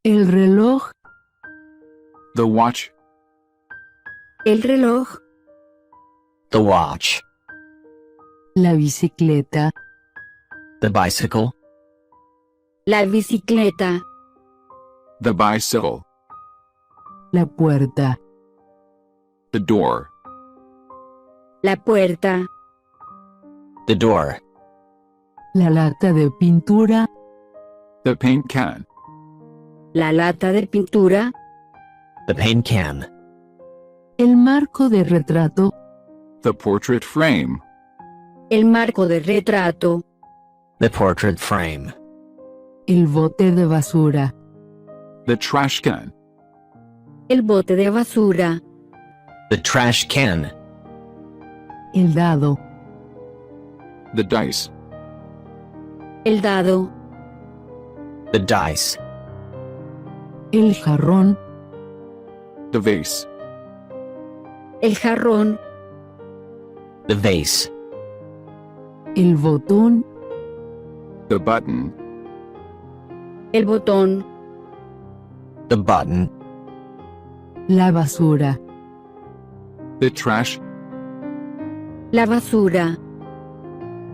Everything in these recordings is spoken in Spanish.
El reloj. The watch. El reloj. The watch. La bicicleta. The bicycle. La bicicleta. The bicycle. La puerta. The door. La puerta. The door. La lata de pintura. The paint can. La lata de pintura. The paint can. El marco de retrato. The portrait frame. El marco de retrato. The portrait frame. El bote de basura. The trash can. El bote de basura. The trash can. El dado. The dice. El dado. The dice. El jarrón. The vase. El jarrón. The vase. El botón. The button. El botón. The button. La basura. The trash. La basura.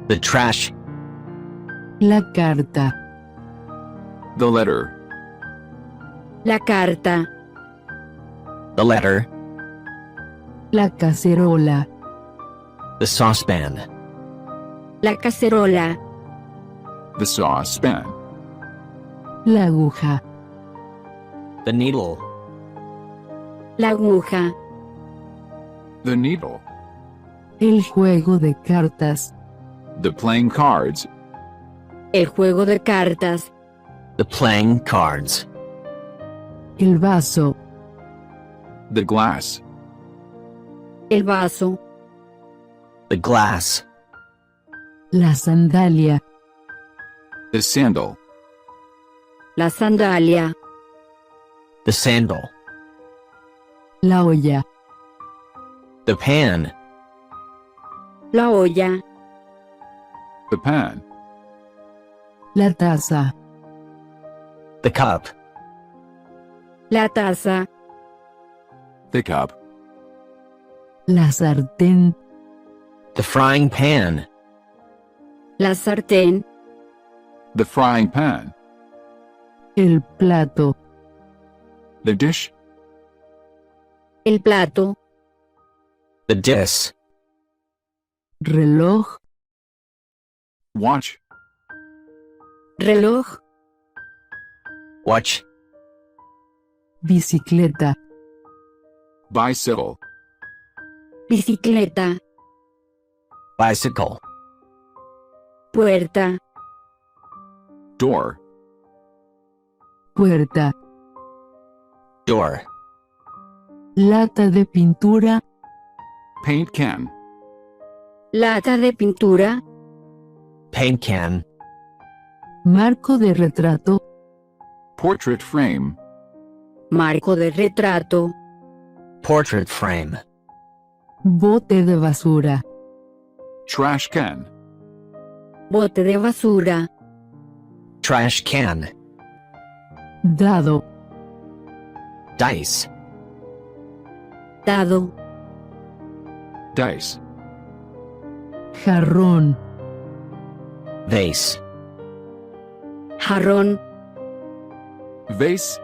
The trash. La carta. The letter. La carta. The letter. La cacerola. The saucepan. La cacerola. The saucepan. La aguja. The needle. La aguja. The needle. El juego de cartas. The playing cards. El juego de cartas. The playing cards. El vaso. The glass. El vaso. The glass. La sandalia. The sandal. La sandalia. The sandal. La olla. The pan. La olla. The pan. La taza. The cup. La taza. The cup. La sartén. The frying pan. La sartén. The frying pan. El plato. The dish. El plato. The dish. Reloj. Watch. Reloj. Watch. Bicicleta. Bicycle. Bicicleta. Bicycle. Puerta. Door. Puerta. Door. Lata de pintura. Paint can. Lata de pintura. Paint can. Marco de retrato. Portrait frame. Marco de retrato. Portrait frame. Bote de basura. Trash can. Bote de basura. Trash can. Dado. Dice. Dado. Dice. Jarrón. Vase. Jarrón. Vase.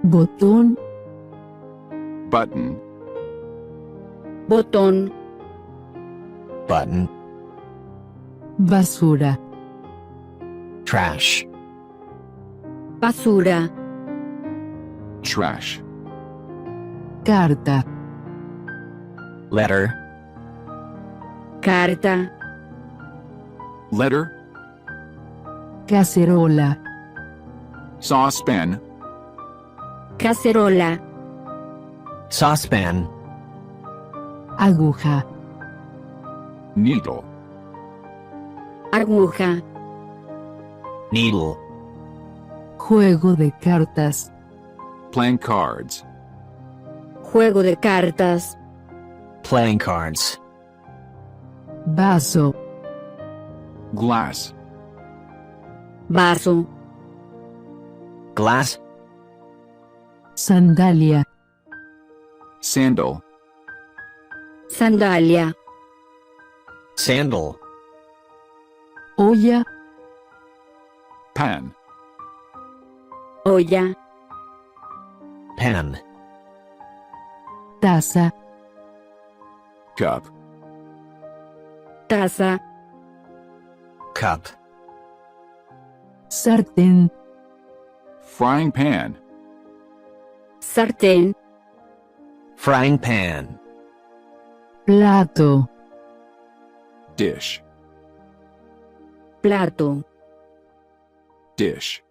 Botón. Button. Botón. Button. Basura. Trash. Basura. Trash. Carta. Letter. Carta. Letter. Cacerola. Saucepan. Cacerola. Saucepan. Aguja. Needle. Aguja. Needle. Juego de cartas. Playing cards. Juego de cartas. Playing cards. Vaso. Glass. Vaso. glass, sandalia, sandal, sandalia, sandal, olla, pan, olla, pan, taza, cup, taza, cup, sartén, frying pan, sartén, frying pan, plato, dish, plato, dish,